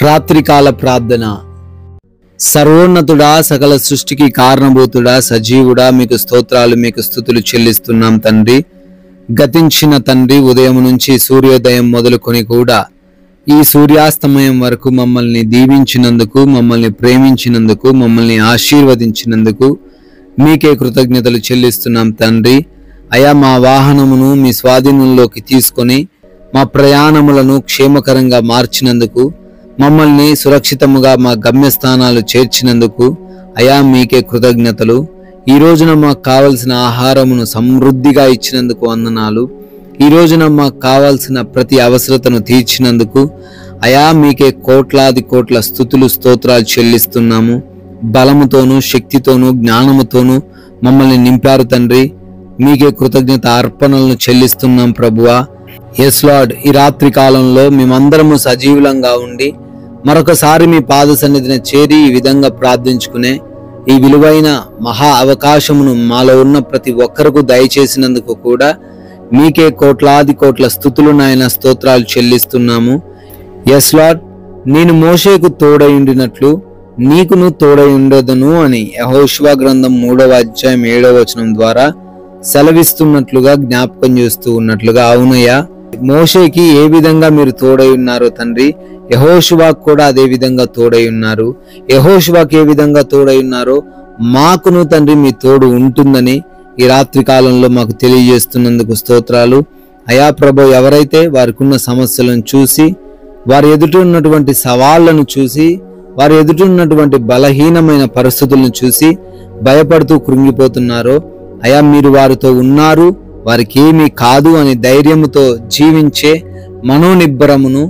రాత్రికాల ప్రార్థన. సర్వోన్నతుడా, సకల సృష్టికి కారణభూతుడా, సజీవుడా, మీకు స్తోత్రాలు, మీకు స్తుతులు చెల్లిస్తున్నాం తండ్రి. గతించిన తండ్రి, ఉదయం నుంచి సూర్యోదయం మొదలుకొని కూడా ఈ సూర్యాస్తమయం వరకు మమ్మల్ని దీవించినందుకు, మమ్మల్ని ప్రేమించినందుకు, మమ్మల్ని ఆశీర్వదించినందుకు మీకే కృతజ్ఞతలు చెల్లిస్తున్నాం తండ్రి. అయా, మా వాహనమును మీ స్వాధీనంలోకి తీసుకొని మా ప్రయాణములను క్షేమకరంగా మార్చినందుకు, మమ్మల్ని సురక్షితముగా మా గమ్యస్థానాలు చేర్చినందుకు అయా మీకే కృతజ్ఞతలు. ఈ రోజున మాకు కావలసిన ఆహారమును సమృద్ధిగా ఇచ్చినందుకు వందనాలు. ఈ రోజున మాకు కావలసిన ప్రతి అవసరతను తీర్చినందుకు అయా మీకే కోట్లాది కోట్ల స్తుతులు స్తోత్రాలు చెల్లిస్తున్నాము. బలముతోనూ, శక్తితోనూ, జ్ఞానముతోనూ మమ్మల్ని నింపారు తండ్రి. మీకే కృతజ్ఞత అర్పణలను చెల్లిస్తున్నాం ప్రభువా. ఎస్ లార్డ్, ఈ రాత్రి కాలంలో మేమందరము సజీవులంగా ఉండి మరొకసారి మీ పాద సన్నిధిని చేరి ఈ విధంగా ప్రార్థించుకునే ఈ విలువైన మహా అవకాశమును మాలో ఉన్న ప్రతి ఒక్కరికి దయచేసినందుకు కూడా మీకే కోట్లాది కోట్ల స్తుతులు నాయన స్తోత్రాలు చెల్లిస్తున్నాము. ఎస్ లార్డ్, నేను మోషేకు తోడయుండినట్లు నీకును తోడై ఉండదును అని యెహోషువ గ్రంథం 3వ అధ్యాయం 7వ వచనం ద్వారా సెలవిస్తున్నట్లుగా జ్ఞాపకం చేస్తూ ఉన్నట్లుగా, అవునయ్యా, మోషేకి ఏ విధంగా మీరు తోడై ఉన్నారో తండ్రి, యెహోషువకు కూడా అదే విధంగా తోడై ఉన్నారు. యెహోషువకు ఏ విధంగా తోడై ఉన్నారో మాకును తండ్రి మీ తోడు ఉంటుందని ఈ రాత్రి కాలంలో మాకు తెలియజేస్తున్నందుకు స్తోత్రాలు. అయా ప్రభు, ఎవరైతే వారికి ఉన్న సమస్యలను చూసి, వారి ఎదుట ఉన్నటువంటి సవాళ్లను చూసి, వారి ఎదుట ఉన్నటువంటి బలహీనమైన పరిస్థితులను చూసి భయపడుతూ కృంగిపోతున్నారో, అయా మీరు వారితో ఉన్నారు, వారికి ఏమీ కాదు అని ధైర్యముతో జీవించే మనోనిబ్బరమును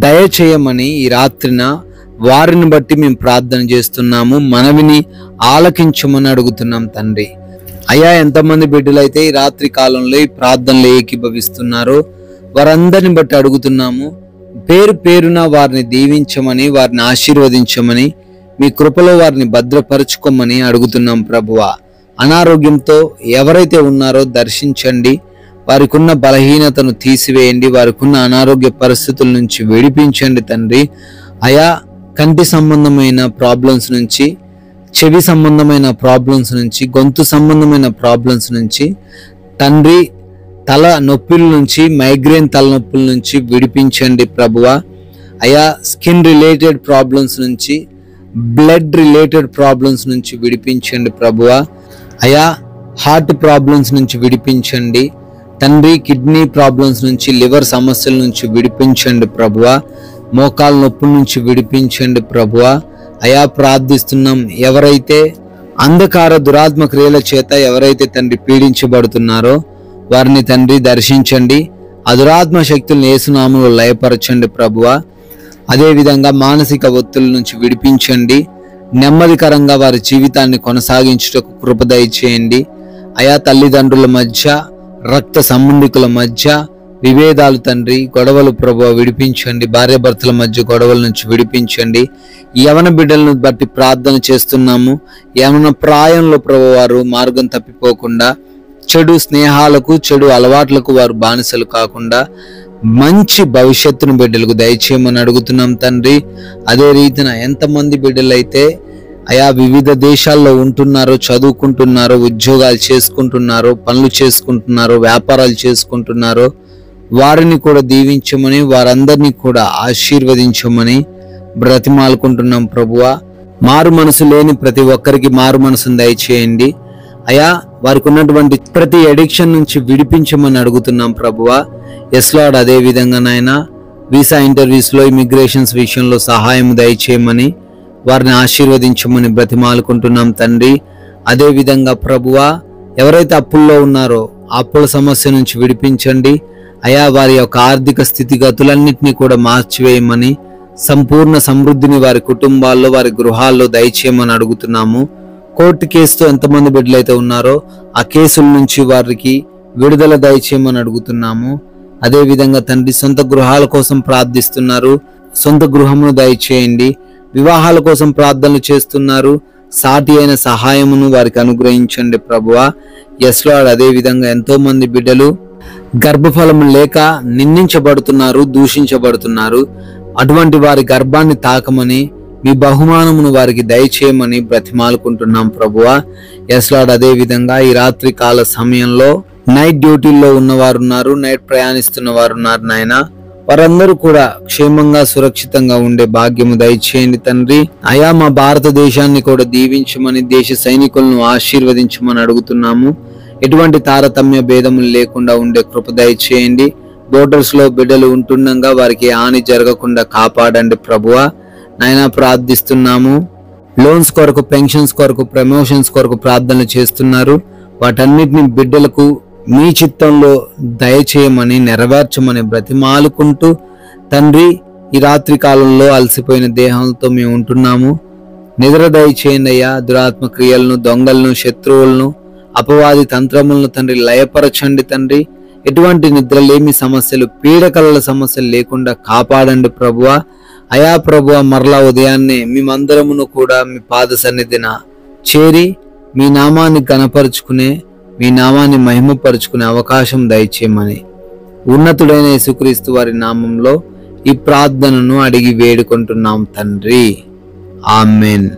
దయచేయమని ఈ రాత్రిన వారిని బట్టి మేము ప్రార్థన చేస్తున్నాము. మనవిని ఆలకించమని అడుగుతున్నాం తండ్రి. అయ్యా, ఎంతమంది బిడ్డలైతే ఈ రాత్రి కాలంలో ఈ ప్రార్థనలు ఏకీభవిస్తున్నారో వారందరిని బట్టి అడుగుతున్నాము. పేరు పేరున వారిని దీవించమని, వారిని ఆశీర్వదించమని, మీ కృపలో వారిని భద్రపరుచుకోమని అడుగుతున్నాం ప్రభువా. అనారోగ్యంతో ఎవరైతే ఉన్నారో దర్శించండి, వారికి ఉన్న బలహీనతను తీసివేయండి, వారికి ఉన్న అనారోగ్య పరిస్థితుల నుంచి విడిపించండి తండ్రి. అయా, కంటి సంబంధమైన ప్రాబ్లమ్స్ నుంచి, చెవి సంబంధమైన ప్రాబ్లమ్స్ నుంచి, గొంతు సంబంధమైన ప్రాబ్లమ్స్ నుంచి తండ్రి, తల నొప్పుల నుంచి, మైగ్రేన్ తలనొప్పుల నుంచి విడిపించండి ప్రభువా. అయా, స్కిన్ రిలేటెడ్ ప్రాబ్లమ్స్ నుంచి, బ్లడ్ రిలేటెడ్ ప్రాబ్లమ్స్ నుంచి విడిపించండి ప్రభువా. అయా, హార్ట్ ప్రాబ్లమ్స్ నుంచి విడిపించండి తండ్రి, కిడ్నీ ప్రాబ్లమ్స్ నుంచి, లివర్ సమస్యల నుంచి విడిపించండి ప్రభువా. మోకాల నొప్పుల నుంచి విడిపించండి ప్రభువా. అయా, ప్రార్థిస్తున్నాం, ఎవరైతే అంధకార దురాత్మ క్రియల చేత ఎవరైతే తండ్రి పీడించబడుతున్నారో వారిని తండ్రి దర్శించండి. ఆ దురాత్మ శక్తులను యేసు నామములో లయపరచండి ప్రభువా. అదేవిధంగా మానసిక ఒత్తిళ్ల నుంచి విడిపించండి. నెమ్మదికరంగా వారి జీవితాన్ని కొనసాగించుటకు కృప దయచేయండి. అయా, తల్లిదండ్రుల మధ్య, రక్త సంబంధికుల మధ్య విభేదాలు తండ్రి, గొడవలు ప్రభువా విడిపించండి. భార్యాభర్తల మధ్య గొడవల నుంచి విడిపించండి. యవన బిడ్డలను బట్టి ప్రార్థన చేస్తున్నాము. యవన ప్రాయంలో ప్రభు వారు మార్గం తప్పిపోకుండా, చెడు స్నేహాలకు, చెడు అలవాట్లకు వారు బానిసలు కాకుండా మంచి భవిష్యత్తును బిడ్డలకు దయచేయమని అడుగుతున్నాం తండ్రి. అదే రీతిన ఎంతమంది బిడ్డలైతే అయా వివిధ దేశాల్లో ఉంటున్నారో, చదువుకుంటున్నారో, ఉద్యోగాలు చేసుకుంటున్నారో, పనులు చేసుకుంటున్నారో, వ్యాపారాలు చేసుకుంటున్నారో వారిని కూడా దీవించమని, వారందరినీ కూడా ఆశీర్వదించమని బ్రతిమాలుకుంటున్నాం ప్రభువా. మారు మనసు లేని ప్రతి ఒక్కరికి మారు మనసును దయచేయండి. అయా, వారికి ఉన్నటువంటి ప్రతి అడిక్షన్ నుంచి విడిపించమని అడుగుతున్నాం ప్రభువా. ఎస్ లార్డ్, అదే విధంగా నాయన వీసా ఇంటర్వ్యూస్ లో, ఇమిగ్రేషన్స్ విషయంలో సహాయం దయచేయమని, వారిని ఆశీర్వదించమని బ్రతిమాలుకుంటున్నాం తండ్రి. అదే విధంగా ప్రభువా, ఎవరైతే అప్పుల్లో ఉన్నారో అప్పుల సమస్య నుంచి విడిపించండి. అయా, వారి యొక్క ఆర్థిక స్థితిగతులన్నింటినీ కూడా మార్చివేయమని, సంపూర్ణ సమృద్ధిని వారి కుటుంబాల్లో, వారి గృహాల్లో దయచేయమని అడుగుతున్నాము. కోర్టు కేసుతో ఎంతమంది బిడ్డలైతే ఉన్నారో ఆ కేసుల నుంచి వారికి విడుదల దయచేయమని అడుగుతున్నాము. అదే విధంగా తండ్రి, సొంత గృహాల కోసం ప్రార్థిస్తున్నారు, సొంత గృహమును దయచేయండి. వివాహాల కోసం ప్రార్థనలు చేస్తున్నారు, సాటి అయిన సహాయమును వారికి అనుగ్రహించండి ప్రభువా. ఎస్ లార్డ్, అదే విధంగా ఎంతో మంది బిడ్డలు గర్భఫలం లేక నిందించబడుతున్నారు, దూషించబడుతున్నారు. అటువంటి వారి గర్భాన్ని తాకమని, మీ బహుమానమును వారికి దయచేయమని బ్రతిమాలుకుంటున్నాం ప్రభువా. ఎస్ లార్డ్, అదే విధంగా ఈ రాత్రి కాల సమయంలో నైట్ డ్యూటీల్లో ఉన్నవారు ఉన్నారు, నైట్ ప్రయాణిస్తున్న వారు ఉన్నారు నాయన. వారందరూ కూడా క్షేమంగా సురక్షితంగా ఉండే భాగ్యము దయచేయండి తండ్రి. అయా, మా భారతదేశాన్ని కూడా దీవించమని, దేశ సైనికులను ఆశీర్వదించమని అడుగుతున్నాము. ఎటువంటి తారతమ్య భేదములు లేకుండా ఉండే కృప దయచేయండి. బోర్డర్స్ లో బిడ్డలు ఉంటుండగా వారికి హాని జరగకుండా కాపాడండి ప్రభువా. నాయన ప్రార్థిస్తున్నాము. లోన్స్ కొరకు, పెన్షన్స్ కొరకు, ప్రమోషన్స్ కొరకు ప్రార్థనలు చేస్తున్నారు. వాటన్నిటిని బిడ్డలకు మీ చిత్తంలో దయచేయమని, నెరవేర్చమని బ్రతిమాలుకుంటూ తండ్రి, ఈ రాత్రి కాలంలో అలసిపోయిన దేహంతో మేము ఉంటున్నాము. నిద్ర దయచేయండి అయ్యా. దురాత్మ క్రియలను, దొంగలను, శత్రువులను, అపవాది తంత్రములను తండ్రి లయపరచండి తండ్రి. ఎటువంటి నిద్రలేమి సమస్యలు, పీడకలల సమస్యలు లేకుండా కాపాడండి ప్రభువా. అయా ప్రభువా, మరలా ఉదయాన్నే మేమందరమును కూడా మీ పాద సన్నిధిన చేరి మీ నామాన్ని గణపరుచుకునే, మీ నామాన్ని మహిమపరుచుకునే అవకాశం దయచేయమని ఉన్నతుడైన యేసుక్రీస్తు వారి నామంలో ఈ ప్రార్థనను అడిగి వేడుకుంటున్నాం తండ్రి. ఆమెన్.